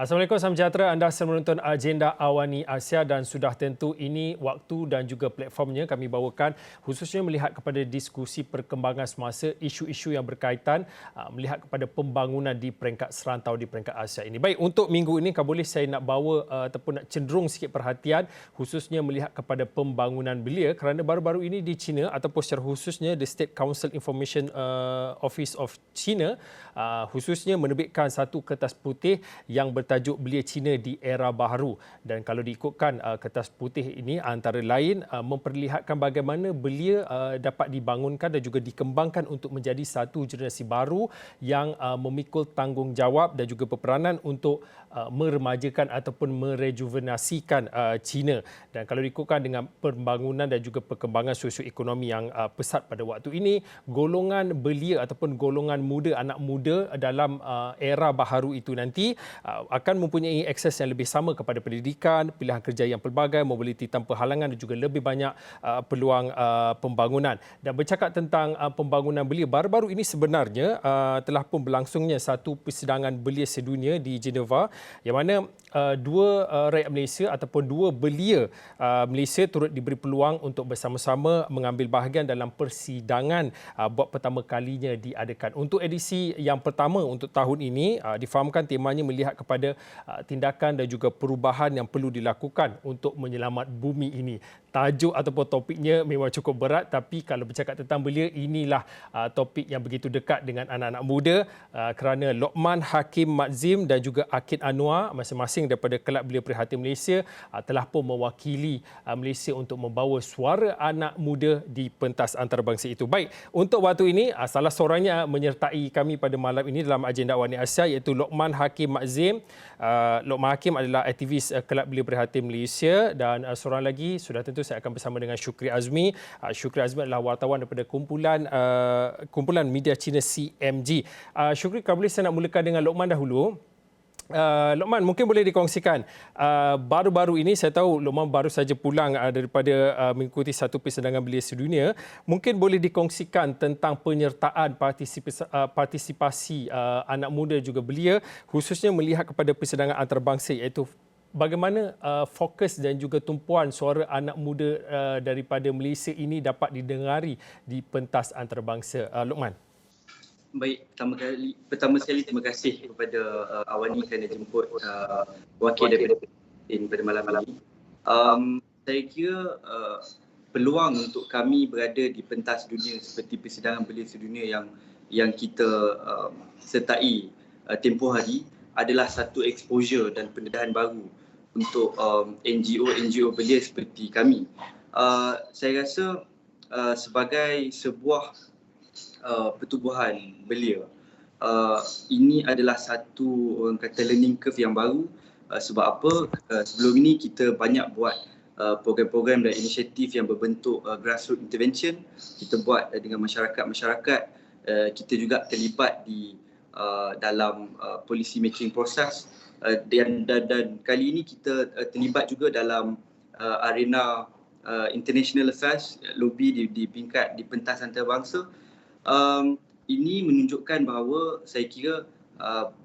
Assalamualaikum, salam sejahtera. Anda sedang menonton agenda Awani Asia dan sudah tentu ini waktu dan juga platformnya kami bawakan khususnya melihat kepada diskusi perkembangan semasa isu-isu yang berkaitan melihat kepada pembangunan di peringkat serantau di peringkat Asia ini. Baik, untuk minggu ini kalau boleh saya nak bawa ataupun nak cenderung sikit perhatian khususnya melihat kepada pembangunan belia kerana baru-baru ini di China ataupun secara khususnya the State Council Information Office of China khususnya menerbitkan satu kertas putih yang bertajuk Belia Cina di Era Baharu, dan kalau diikutkan kertas putih ini antara lain memperlihatkan bagaimana belia dapat dibangunkan dan juga dikembangkan untuk menjadi satu generasi baru yang memikul tanggungjawab dan juga peperanan untuk meremajakan ataupun merejuvenasikan China. Dan kalau diikutkan dengan pembangunan dan juga perkembangan sosioekonomi yang pesat pada waktu ini, golongan belia ataupun golongan muda, anak muda dalam era baharu itu nanti akan mempunyai akses yang lebih sama kepada pendidikan, pilihan kerja yang pelbagai, mobiliti tanpa halangan dan juga lebih banyak peluang pembangunan. Dan bercakap tentang pembangunan belia, baru-baru ini sebenarnya telah pun berlangsungnya satu persidangan belia sedunia di Geneva yang mana dua rakyat Malaysia ataupun dua belia Malaysia turut diberi peluang untuk bersama-sama mengambil bahagian dalam persidangan buat pertama kalinya diadakan. Untuk edisi yang pertama untuk tahun ini difahamkan temanya melihat kepada tindakan dan juga perubahan yang perlu dilakukan untuk menyelamat bumi ini. Tajuk ataupun topiknya memang cukup berat, tapi kalau bercakap tentang belia, inilah topik yang begitu dekat dengan anak-anak muda kerana Lokman Hakim Matzim dan juga Akid Anwar masing-masing daripada Kelab Belia Prihatin Malaysia telah pun mewakili Malaysia untuk membawa suara anak muda di pentas antarabangsa itu. Baik, untuk waktu ini salah seorangnya menyertai kami pada malam ini dalam agenda Awani Asia iaitu Lokman Hakim Matzim. Lokman Hakim adalah aktivis Kelab Belia Prihatin Malaysia, dan seorang lagi sudah tentu saya akan bersama dengan Syukri Azmi. Syukri Azmi adalah wartawan daripada kumpulan media Cina CMG. Syukri, kalau boleh saya nak mulakan dengan Lokman dahulu. Lokman, mungkin boleh dikongsikan baru-baru ini saya tahu Lokman baru saja pulang daripada mengikuti satu persidangan belia sedunia. Mungkin boleh dikongsikan tentang penyertaan partisipasi anak muda juga belia khususnya melihat kepada persidangan antarabangsa, iaitu bagaimana fokus dan juga tumpuan suara anak muda daripada Malaysia ini dapat didengari di pentas antarabangsa. Lokman. Baik, pertama sekali terima kasih kepada Awani kerana jemput wakil daripada pada malam ini. Saya kira peluang untuk kami berada di pentas dunia seperti persidangan belia sedunia yang kita sertai tempoh hari adalah satu exposure dan pendedahan baru untuk NGO belia seperti kami. Saya rasa sebagai sebuah pertubuhan belia, ini adalah satu orang kata learning curve yang baru. Sebab apa? Sebelum ini kita banyak buat program-program dan inisiatif yang berbentuk grassroots intervention. Kita buat dengan masyarakat-masyarakat. Kita juga terlibat di dalam policy making process, dan kali ini kita terlibat juga dalam arena international affairs, lobby di pentas antarabangsa. Ini menunjukkan bahawa saya kira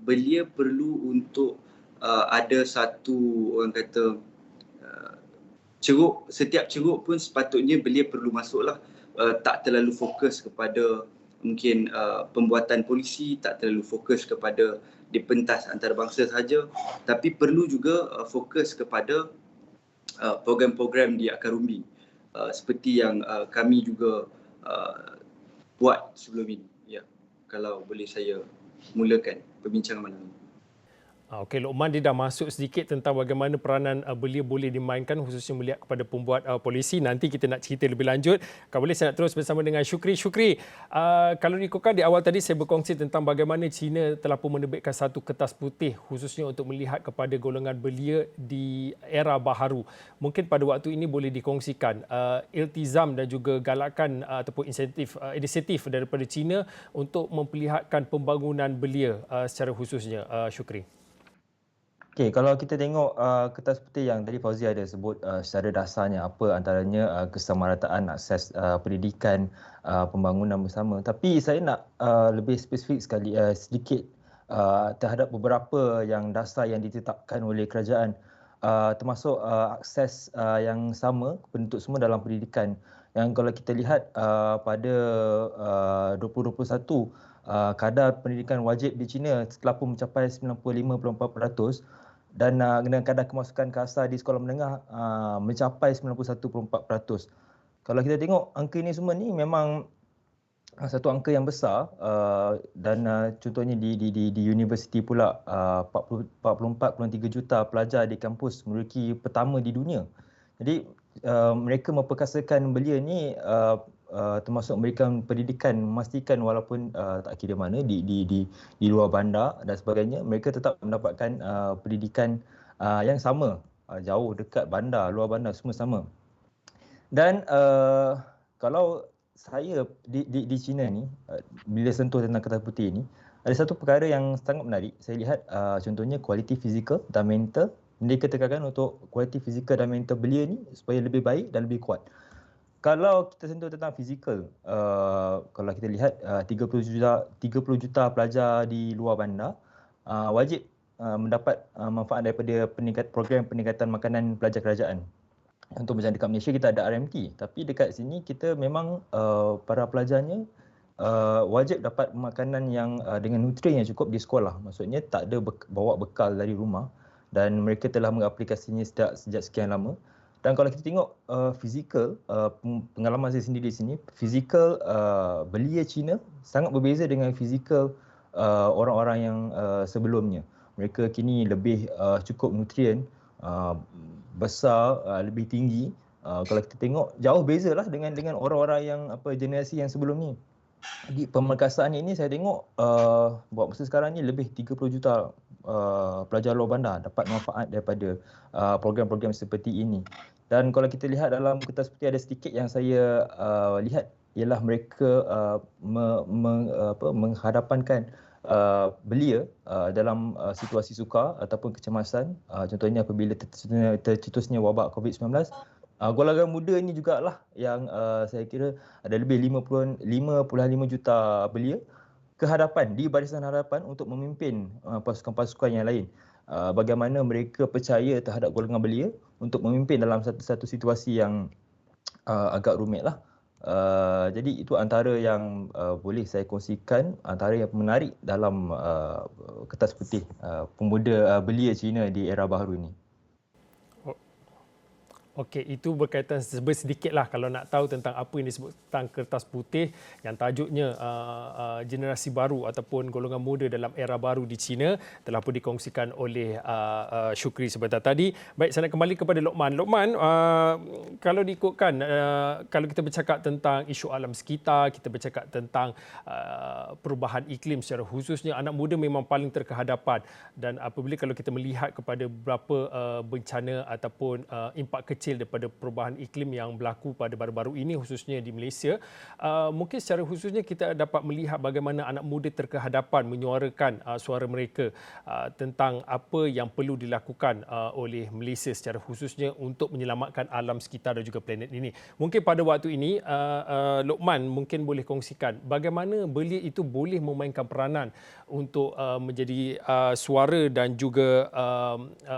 belia perlu untuk ada satu orang kata ceruk. Setiap ceruk pun sepatutnya belia perlu masuklah, tak terlalu fokus kepada mungkin pembuatan polisi, tak terlalu fokus kepada di pentas antarabangsa sahaja, tapi perlu juga fokus kepada program-program di akar umbi seperti yang kami juga buat sebelum ini. Ya, kalau boleh saya mulakan perbincangan malam ini. Okey, Lokman dia dah masuk sedikit tentang bagaimana peranan belia boleh dimainkan khususnya melihat kepada pembuat polisi. Nanti kita nak cerita lebih lanjut. Kalau boleh saya nak terus bersama dengan Syukri. Syukri, kalau diikutkan di awal tadi saya berkongsi tentang bagaimana China telah pun menerbitkan satu kertas putih khususnya untuk melihat kepada golongan belia di era baharu. Mungkin pada waktu ini boleh dikongsikan iltizam dan juga galakan ataupun inisiatif daripada China untuk memperlihatkan pembangunan belia secara khususnya. Syukri. Okey, kalau kita tengok kertas putih yang tadi Fauzi ada sebut secara dasarnya apa antaranya kesamarataan akses pendidikan, pembangunan bersama. Tapi saya nak lebih spesifik sekali sedikit terhadap beberapa yang dasar yang ditetapkan oleh kerajaan, termasuk akses yang sama untuk semua dalam pendidikan. Yang kalau kita lihat pada 2021, kadar pendidikan wajib di China telah pun mencapai 95.4%, dan dengan kadar kemasukan ke asas di sekolah menengah mencapai 91.4%. Kalau kita tengok angka ini semua ni memang satu angka yang besar, dan contohnya di universiti pula 44.3 juta pelajar di kampus meruki pertama di dunia. Jadi mereka memperkasakan belia ni termasuk memberikan pendidikan, memastikan walaupun tak kira mana di luar bandar dan sebagainya, mereka tetap mendapatkan pendidikan yang sama, jauh, dekat, bandar, luar bandar, semua sama. Dan kalau saya di China ni, bila sentuh tentang kertas putih ni, ada satu perkara yang sangat menarik. Saya lihat contohnya kualiti fizikal dan mental. Mereka tekankan untuk kualiti fizikal dan mental belia ni supaya lebih baik dan lebih kuat. Kalau kita sentuh tentang fizikal, kalau kita lihat 30 juta pelajar di luar bandar wajib mendapat manfaat daripada program peningkatan makanan pelajar kerajaan. Untuk macam dekat Malaysia kita ada RMT, tapi dekat sini kita memang para pelajarnya wajib dapat makanan yang dengan nutrien yang cukup di sekolah. Maksudnya tak ada bawa bekal dari rumah, dan mereka telah mengaplikasinya sejak sekian lama. Dan kalau kita tengok fizikal, pengalaman saya sendiri di sini, fizikal belia Cina sangat berbeza dengan fizikal orang-orang yang sebelumnya. Mereka kini lebih cukup nutrien, besar, lebih tinggi. Kalau kita tengok jauh bezalah dengan orang-orang yang generasi yang sebelum ni. Di pemerkasaan ini saya tengok buat masa sekarang ni lebih 30 juta pelajar luar bandar dapat manfaat daripada program-program seperti ini. Dan kalau kita lihat dalam kertas putih ada sedikit yang saya lihat, ialah mereka menghadapankan belia dalam situasi sukar ataupun kecemasan. Contohnya apabila tercetusnya wabak COVID-19, golongan muda ini jugalah yang saya kira ada lebih 5.5 juta belia ke hadapan, di barisan hadapan untuk memimpin pasukan-pasukan yang lain. Bagaimana mereka percaya terhadap golongan belia untuk memimpin dalam satu situasi yang agak rumit lah. Jadi itu antara yang boleh saya kongsikan, antara yang menarik dalam kertas putih pemuda belia Cina di era baru ini. Okey, itu berkaitan sedikitlah kalau nak tahu tentang apa yang disebut tentang kertas putih yang tajuknya generasi baru ataupun golongan muda dalam era baru di China, telah pun dikongsikan oleh Syukri sebentar tadi. Baik, saya nak kembali kepada Lokman. Lokman, kalau diikutkan, kalau kita bercakap tentang isu alam sekitar, kita bercakap tentang perubahan iklim secara khususnya, anak muda memang paling terkehadapan. Dan apabila kalau kita melihat kepada beberapa bencana ataupun impak kecil daripada perubahan iklim yang berlaku pada baru-baru ini khususnya di Malaysia, mungkin secara khususnya kita dapat melihat bagaimana anak muda terkehadapan menyuarakan suara mereka tentang apa yang perlu dilakukan oleh Malaysia secara khususnya untuk menyelamatkan alam sekitar dan juga planet ini. Mungkin pada waktu ini Lokman mungkin boleh kongsikan bagaimana belia itu boleh memainkan peranan untuk menjadi suara dan juga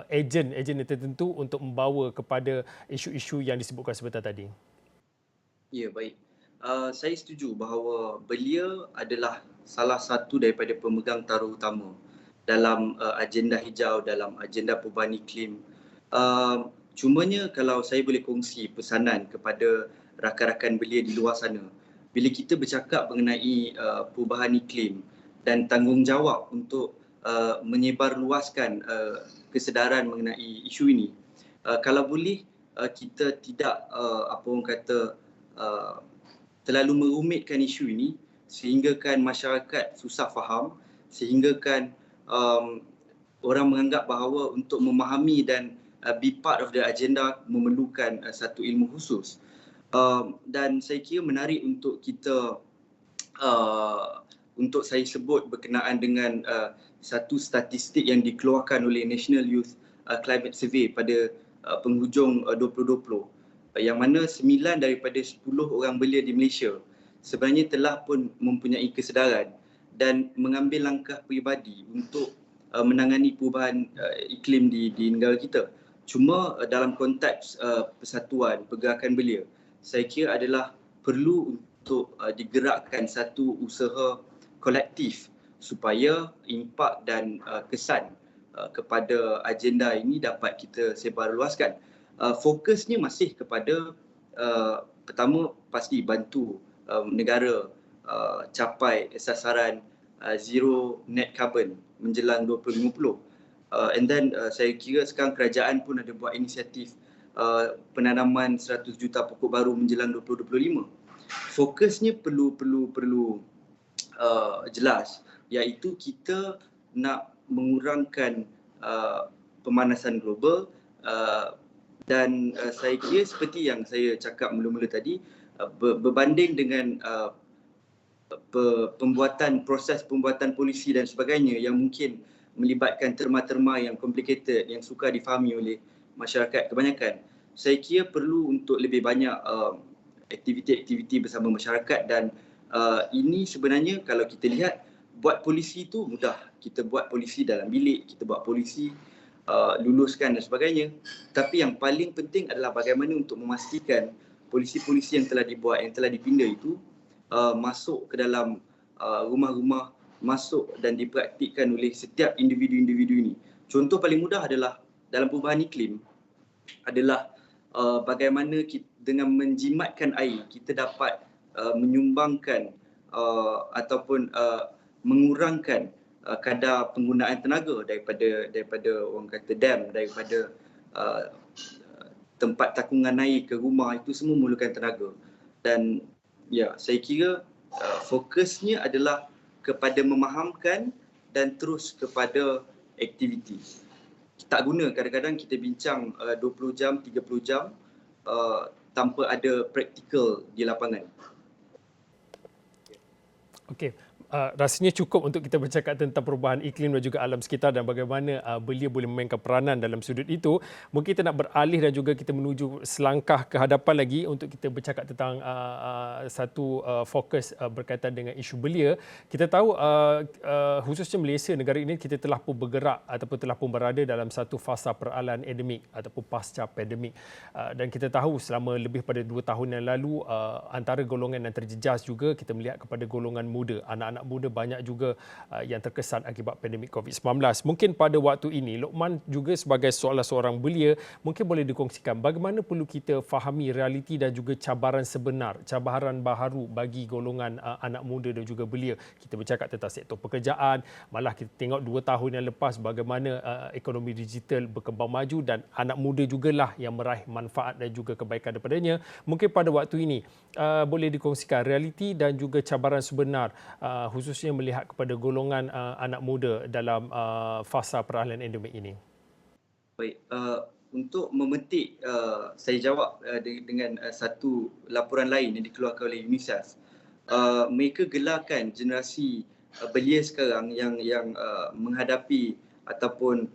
ejen yang tertentu untuk membawa kepada isu-isu yang disebutkan sebentar tadi. Ya, baik. Saya setuju bahawa belia adalah salah satu daripada pemegang taruh utama dalam agenda hijau, dalam agenda perubahan iklim. Cumanya kalau saya boleh kongsi pesanan kepada rakan-rakan belia di luar sana, bila kita bercakap mengenai perubahan iklim dan tanggungjawab untuk menyebarluaskan kesedaran mengenai isu ini, kalau boleh kita tidak terlalu merumitkan isu ini sehinggakan masyarakat susah faham, sehinggakan orang menganggap bahawa untuk memahami dan be part of the agenda memerlukan satu ilmu khusus. Dan saya kira menarik untuk kita untuk saya sebut berkenaan dengan satu statistik yang dikeluarkan oleh National Youth Climate Survey pada penghujung 2020, yang mana 9 daripada 10 orang belia di Malaysia sebenarnya telah pun mempunyai kesedaran dan mengambil langkah peribadi untuk menangani perubahan iklim di negara kita. Cuma dalam konteks persatuan pergerakan belia, saya kira adalah perlu untuk digerakkan satu usaha kolektif supaya impak dan kesan kepada agenda ini dapat kita sebarluaskan. Fokusnya masih kepada pertama pasti bantu negara capai sasaran zero net carbon menjelang 2050. And then saya kira sekarang kerajaan pun ada buat inisiatif penanaman 100 juta pokok baru menjelang 2025. Fokusnya perlu jelas, iaitu kita nak mengurangkan pemanasan global dan saya kira seperti yang saya cakap mula-mula tadi, berbanding dengan proses pembuatan polisi dan sebagainya yang mungkin melibatkan terma-terma yang complicated, yang sukar difahami oleh masyarakat kebanyakan. Saya kira perlu untuk lebih banyak aktiviti-aktiviti bersama masyarakat dan ini sebenarnya kalau kita lihat, buat polisi itu mudah. Kita buat polisi dalam bilik, kita buat polisi, luluskan dan sebagainya. Tapi yang paling penting adalah bagaimana untuk memastikan polisi-polisi yang telah dibuat, yang telah dipinda itu masuk ke dalam rumah-rumah, masuk dan dipraktikkan oleh setiap individu-individu ini. Contoh paling mudah adalah dalam perubahan iklim adalah bagaimana kita, dengan menjimatkan air, kita dapat menyumbangkan ataupun mengurangkan kadar penggunaan tenaga daripada orang kata dam, daripada tempat takungan air ke rumah, itu semua memerlukan tenaga. Dan ya, saya kira fokusnya adalah kepada memahamkan dan terus kepada aktiviti. Tak guna kadang-kadang kita bincang 20 jam, 30 jam tanpa ada praktikal di lapangan. Okey. Rasanya cukup untuk kita bercakap tentang perubahan iklim dan juga alam sekitar dan bagaimana belia boleh memainkan peranan dalam sudut itu. Mungkin kita nak beralih dan juga kita menuju selangkah ke hadapan lagi untuk kita bercakap tentang satu fokus berkaitan dengan isu belia. Kita tahu khususnya Malaysia, negara ini kita telah pun bergerak ataupun telah pun berada dalam satu fasa peralihan endemik ataupun pasca pandemik. Dan kita tahu selama lebih pada 2 tahun yang lalu antara golongan yang terjejas juga kita melihat kepada golongan muda, anak-anak muda banyak juga yang terkesan akibat pandemik COVID-19. Mungkin pada waktu ini, Lokman juga sebagai seorang belia, mungkin boleh dikongsikan bagaimana perlu kita fahami realiti dan juga cabaran sebenar, cabaran baharu bagi golongan anak muda dan juga belia. Kita bercakap tentang sektor pekerjaan, malah kita tengok 2 tahun yang lepas bagaimana ekonomi digital berkembang maju dan anak muda jugalah yang meraih manfaat dan juga kebaikan daripadanya. Mungkin pada waktu ini boleh dikongsikan realiti dan juga cabaran sebenar khususnya melihat kepada golongan anak muda dalam fasa peralihan endemik ini. Baik, untuk memetik saya jawab dengan satu laporan lain yang dikeluarkan oleh UNICEF. Mereka gelarkan generasi belia sekarang yang menghadapi ataupun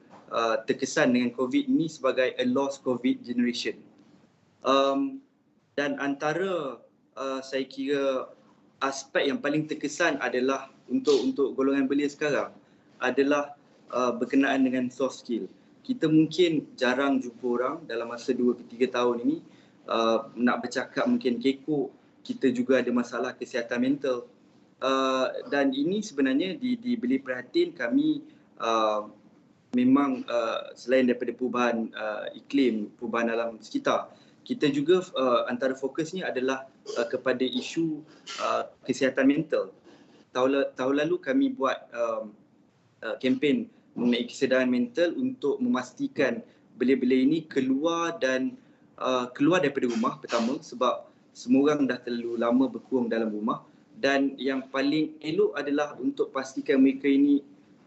terkesan dengan COVID ini sebagai a lost COVID generation. Dan antara saya kira aspek yang paling terkesan adalah untuk golongan belia sekarang adalah berkenaan dengan soft skill. Kita mungkin jarang jumpa orang dalam masa 2 ke 3 tahun ini, nak bercakap mungkin kekok, kita juga ada masalah kesihatan mental. Dan ini sebenarnya diberi perhatian kami memang selain daripada perubahan iklim, perubahan alam sekitar, kita juga antara fokusnya adalah kepada isu kesihatan mental. Tahun lalu kami buat kempen mengenai kesedaran mental untuk memastikan belia-belia ini keluar daripada rumah pertama, sebab semua orang dah terlalu lama berkurung dalam rumah, dan yang paling elok adalah untuk pastikan mereka ini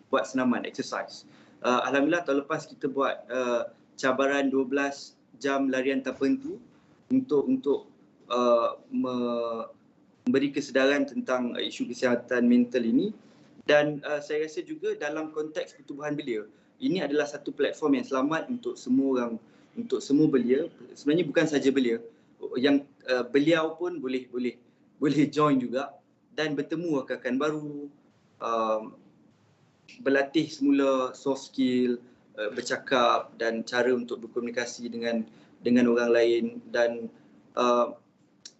buat senaman, exercise. Alhamdulillah tahun lepas kita buat cabaran 12 jam larian tanpa hentu untuk memberi kesedaran tentang isu kesihatan mental ini. Dan saya rasa juga dalam konteks pertubuhan belia, ini adalah satu platform yang selamat untuk semua orang, untuk semua belia. Sebenarnya bukan saja belia, yang beliau pun boleh join juga dan bertemu rakan baru, um, berlatih semula soft skill, bercakap dan cara untuk berkomunikasi dengan orang lain. Dan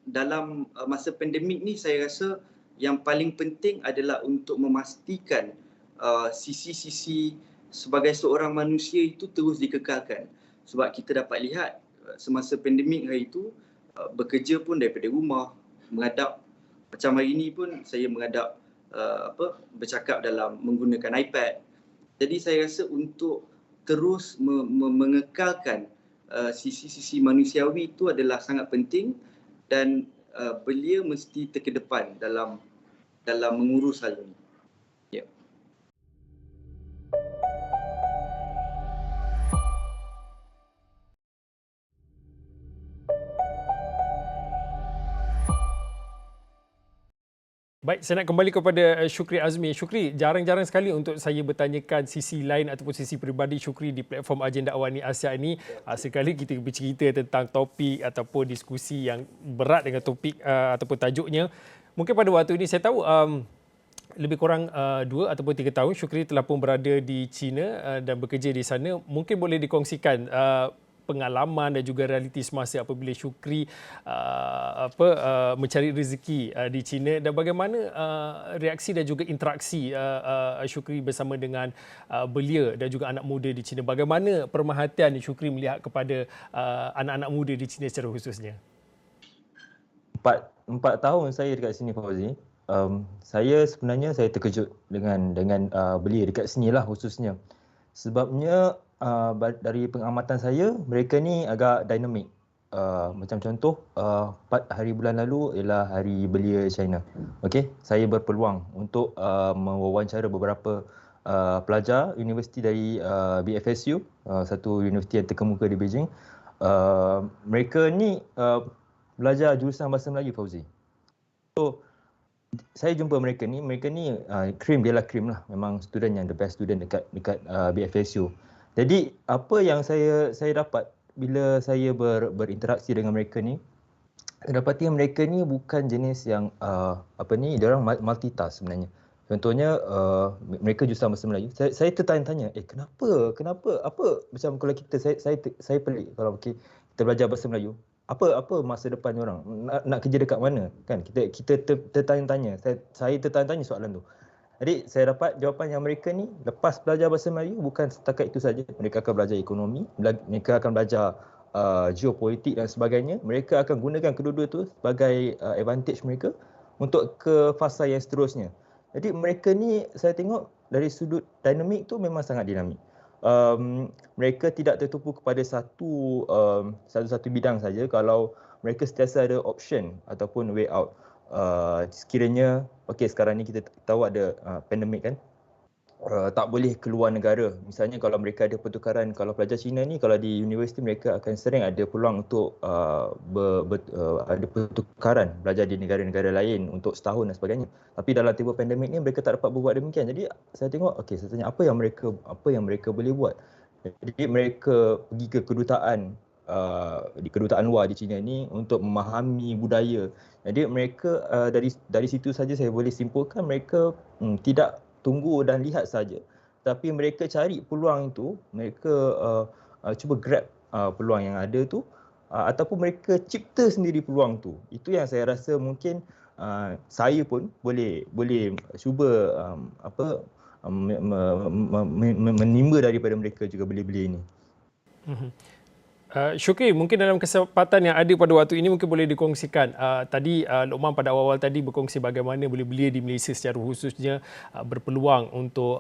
dalam masa pandemik ni saya rasa yang paling penting adalah untuk memastikan sisi-sisi sebagai seorang manusia itu terus dikekalkan. Sebab kita dapat lihat semasa pandemik hari itu bekerja pun daripada rumah, menghadap macam hari ini pun saya menghadap bercakap dalam menggunakan iPad. Jadi saya rasa untuk terus mengekalkan sisi-sisi manusiawi itu adalah sangat penting dan belia mesti terkedepan dalam mengurus hal ini. Ya. Baik, saya nak kembali kepada Shukri Azmi. Shukri, jarang-jarang sekali untuk saya bertanyakan sisi lain ataupun sisi peribadi Shukri di platform Agenda Awani Asia ini. Sekali kita bercerita tentang topik ataupun diskusi yang berat dengan topik ataupun tajuknya. Mungkin pada waktu ini saya tahu lebih kurang 2 ataupun 3 tahun Shukri telah pun berada di China dan bekerja di sana. Mungkin boleh dikongsikan pengalaman dan juga realiti semasa apabila Shukri mencari rezeki di China dan bagaimana reaksi dan juga interaksi Shukri bersama dengan belia dan juga anak muda di China. Bagaimana pemerhatian Shukri melihat kepada anak-anak muda di China secara khususnya? 4 tahun saya dekat sini, Fauzi. Saya sebenarnya saya terkejut dengan belia dekat sinilah khususnya. Sebabnya dari pengamatan saya, mereka ni agak dinamik. Macam contoh, 4 hari bulan lalu ialah Hari Belia China. Okey, saya berpeluang untuk mewawancara beberapa pelajar universiti dari BFSU, satu universiti yang terkemuka di Beijing. Mereka ni belajar jurusan Bahasa Melayu, Fauzi. So, saya jumpa mereka ni krim, dia lah krim lah. Memang student yang the best student dekat BFSU. Jadi apa yang saya dapat bila saya berinteraksi dengan mereka ni, saya dapati mereka ni bukan jenis yang dia orang multitask sebenarnya. Contohnya mereka jurusan Bahasa Melayu. Saya tertanya-tanya, kenapa macam kalau kita saya pelik kalau kita belajar Bahasa Melayu. Apa masa depan orang nak kerja dekat mana, kan? Kita tertanya-tanya. Saya tertanya-tanya soalan tu. Jadi saya dapat jawapan yang mereka ni lepas belajar Bahasa Melayu bukan setakat itu saja. Mereka akan belajar ekonomi, mereka akan belajar geopolitik dan sebagainya. Mereka akan gunakan kedua-dua tu sebagai advantage mereka untuk ke fasa yang seterusnya. Jadi mereka ni saya tengok dari sudut dinamik tu memang sangat dinamik. Mereka tidak tertumpu kepada satu bidang saja. Kalau mereka sentiasa ada option ataupun way out. Sekiranya sekarang ni kita tahu ada pandemik, kan, tak boleh keluar negara. Misalnya kalau mereka ada pertukaran, kalau pelajar Cina ni kalau di universiti mereka akan sering ada peluang untuk ada pertukaran belajar di negara-negara lain untuk setahun dan sebagainya. Tapi dalam tempoh pandemik ni mereka tak dapat berbuat demikian. Jadi saya tengok saya tanya apa yang mereka boleh buat. Jadi mereka pergi ke kedutaan di kedutaan luar di China ni untuk memahami budaya. Jadi mereka dari situ saja saya boleh simpulkan mereka tidak tunggu dan lihat saja, tapi mereka cari peluang itu, mereka cuba grab peluang yang ada tu, ataupun mereka cipta sendiri peluang tu. Itu yang saya rasa mungkin saya pun boleh cuba menimba daripada mereka juga belia-belia ini. Shukri, mungkin dalam kesempatan yang ada pada waktu ini mungkin boleh dikongsikan. Tadi Luqman pada awal tadi berkongsi bagaimana belia-belia di Malaysia secara khususnya berpeluang untuk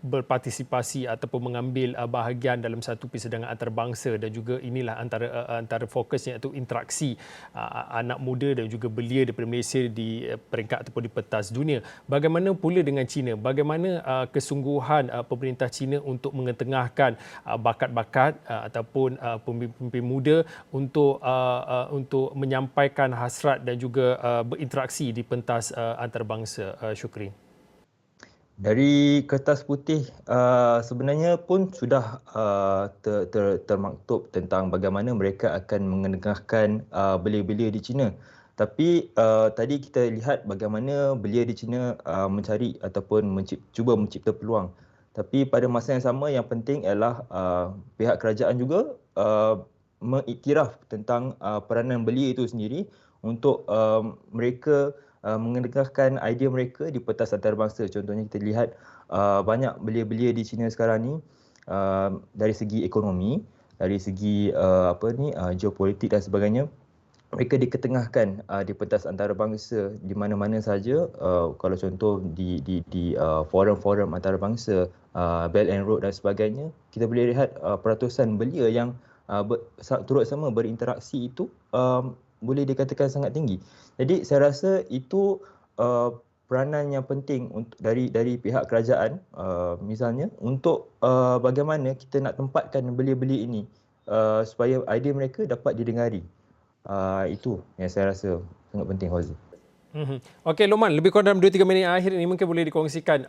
berpartisipasi ataupun mengambil bahagian dalam satu persidangan antarabangsa, dan juga inilah antara fokusnya iaitu interaksi anak muda dan juga belia daripada Malaysia di peringkat ataupun di pentas dunia. Bagaimana pula dengan China? Bagaimana kesungguhan pemerintah China untuk mengetengahkan bakat-bakat ataupun pemimpin muda untuk menyampaikan hasrat dan juga berinteraksi di pentas antarabangsa, Shukri? Dari kertas putih sebenarnya pun sudah termaktub tentang bagaimana mereka akan mengetengahkan belia-belia di China. Tapi tadi kita lihat bagaimana belia di China mencari ataupun cuba mencipta peluang. Tapi pada masa yang sama yang penting ialah pihak kerajaan juga mengiktiraf tentang peranan belia itu sendiri untuk mereka mengedepankan idea mereka di pentas antarabangsa. Contohnya kita lihat banyak belia-belia di China sekarang ni dari segi ekonomi, dari segi geopolitik dan sebagainya, mereka diketengahkan di pentas antarabangsa di mana-mana saja. Kalau contoh di forum-forum antarabangsa, Belt and Road dan sebagainya, kita boleh lihat peratusan belia yang turut sama berinteraksi itu boleh dikatakan sangat tinggi. Jadi saya rasa itu peranan yang penting untuk dari pihak kerajaan, misalnya untuk bagaimana kita nak tempatkan belia-belia ini supaya idea mereka dapat didengari. Itu yang saya rasa sangat penting, Fauzi. Okey Lokman, lebih kurang dalam 2-3 minit akhir ini mungkin boleh dikongsikan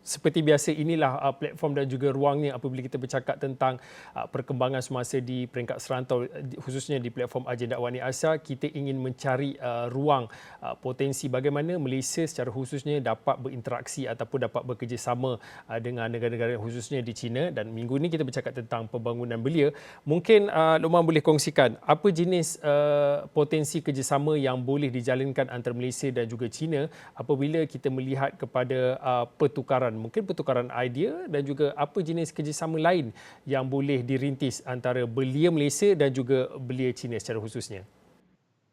seperti biasa inilah platform dan juga ruangnya apabila kita bercakap tentang perkembangan semasa di peringkat serantau, khususnya di platform Agenda Awani Asia. Kita ingin mencari ruang potensi bagaimana Malaysia secara khususnya dapat berinteraksi ataupun dapat bekerjasama dengan negara-negara khususnya di China, dan minggu ini kita bercakap tentang pembangunan belia. Mungkin Lokman boleh kongsikan apa jenis potensi kerjasama yang boleh dijalinkan antara Malaysia dan juga China apabila kita melihat kepada mungkin pertukaran idea dan juga apa jenis kerjasama lain yang boleh dirintis antara belia Malaysia dan juga belia China secara khususnya.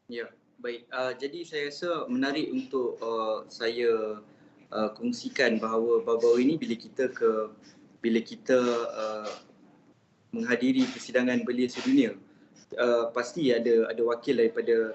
Ya, baik. Jadi saya rasa menarik untuk saya kongsikan bahawa baru-baru ini bila kita menghadiri persidangan belia sedunia, pasti ada wakil daripada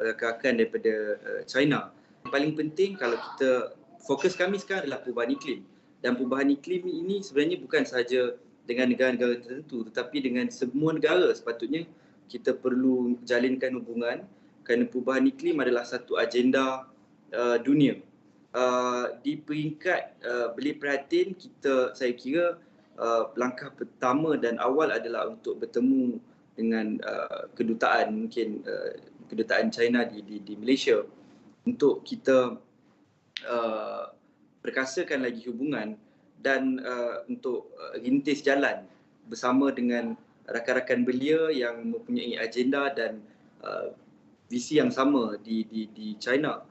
rakan-rakan daripada China. Yang paling penting kalau kita fokus kami sekarang adalah perubahan iklim, dan perubahan iklim ini sebenarnya bukan sahaja dengan negara-negara tertentu tetapi dengan semua negara sepatutnya kita perlu jalinkan hubungan, kerana perubahan iklim adalah satu agenda dunia. Di peringkat belia perhatian saya kira langkah pertama dan awal adalah untuk bertemu dengan kedutaan, mungkin kedutaan China di Malaysia, untuk kita perkasakan lagi hubungan dan untuk rintis jalan bersama dengan rakan-rakan belia yang mempunyai agenda dan visi yang sama di China.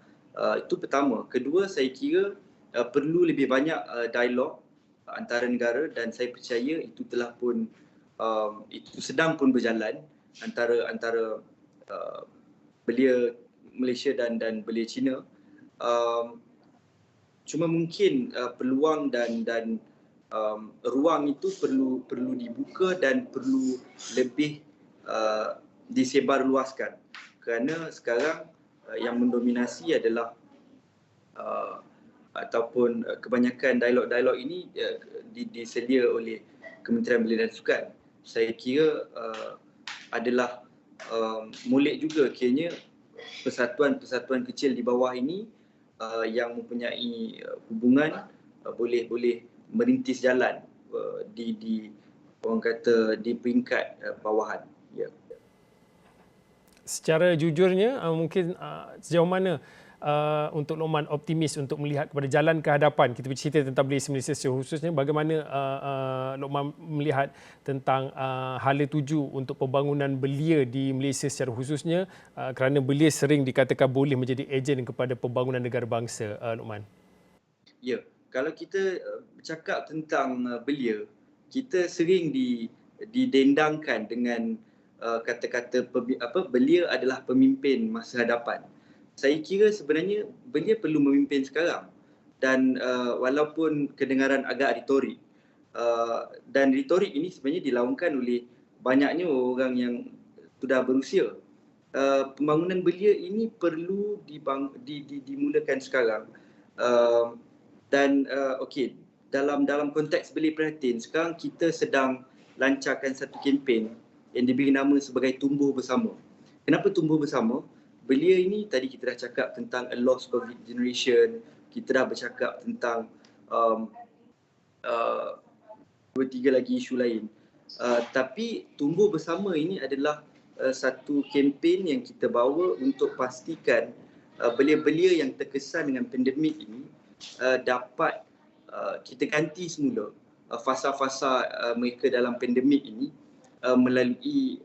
Itu pertama. Kedua, saya kira perlu lebih banyak dialog antara negara, dan saya percaya itu telah pun itu sedang pun berjalan antara belia Malaysia dan belia China. Cuma mungkin peluang dan ruang itu perlu dibuka dan perlu lebih disebarluaskan, kerana sekarang yang mendominasi adalah ataupun kebanyakan dialog-dialog ini disedia oleh Kementerian Belia dan Sukan. Saya kira adalah molek juga kiranya persatuan-persatuan kecil di bawah ini yang mempunyai hubungan boleh merintis jalan di orang kata di peringkat bawahan. Ya. Secara jujurnya mungkin sejauh mana untuk Lokman optimis untuk melihat kepada jalan ke hadapan, kita bercerita tentang belia Malaysia secara khususnya, bagaimana Lokman melihat tentang hala tuju untuk pembangunan belia di Malaysia secara khususnya, kerana belia sering dikatakan boleh menjadi ejen kepada pembangunan negara bangsa, Lokman? Ya, kalau kita bercakap tentang belia, kita sering didendangkan dengan kata-kata belia adalah pemimpin masa hadapan. Saya kira sebenarnya belia perlu memimpin sekarang, dan walaupun kedengaran agak retorik, dan retorik ini sebenarnya dilaungkan oleh banyaknya orang yang sudah berusia. Pembangunan belia ini perlu dimulakan sekarang, dan okey, dalam konteks belia perhatian sekarang kita sedang lancarkan satu kempen yang diberi nama sebagai Tumbuh Bersama. Kenapa Tumbuh Bersama? Belia ini tadi kita dah cakap tentang a lost COVID generation, kita dah bercakap tentang 2-3 lagi isu lain. Tapi Tumbuh Bersama ini adalah satu kempen yang kita bawa untuk pastikan belia-belia yang terkesan dengan pandemik ini dapat kita ganti semula fasa-fasa mereka dalam pandemik ini melalui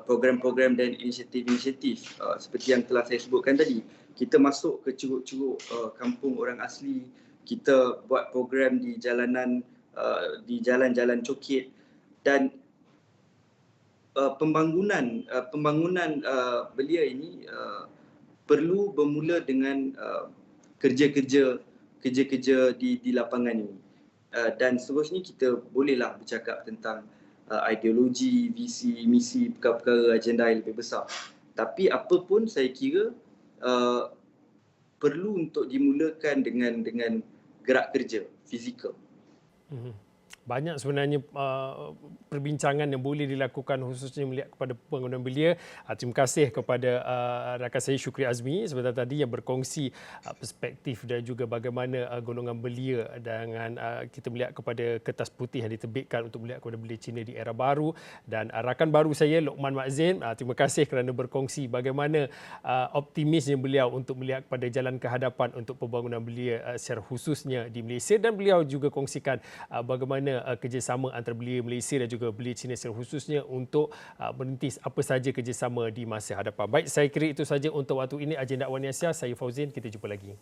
program-program dan inisiatif-inisiatif seperti yang telah saya sebutkan tadi. Kita masuk ke curug-curug kampung orang asli, kita buat program di jalanan, di jalan-jalan cokit, dan pembangunan belia ini perlu bermula dengan kerja-kerja di lapangan ini. Dan seterusnya kita bolehlah bercakap tentang ideologi, visi, misi, perkara-perkara agenda yang lebih besar. Tapi apa pun saya kira perlu untuk dimulakan dengan gerak kerja fizikal. Banyak sebenarnya perbincangan yang boleh dilakukan khususnya melihat kepada pembangunan belia. Terima kasih kepada rakan saya Syukri Azmi sebentar tadi yang berkongsi perspektif dan juga bagaimana golongan belia dengan kita melihat kepada kertas putih yang diterbitkan untuk melihat kepada belia Cina di era baru. Dan rakan baru saya Lokman Makzin, terima kasih kerana berkongsi bagaimana optimisnya beliau untuk melihat kepada jalan ke hadapan untuk pembangunan belia secara khususnya di Malaysia, dan beliau juga kongsikan bagaimana kerjasama antara belia Malaysia dan juga belia Cina secara khususnya untuk merintis apa sahaja kerjasama di masa hadapan. Baik, saya kira itu saja untuk waktu ini agenda Awani Asia. Saya Fauzin, kita jumpa lagi.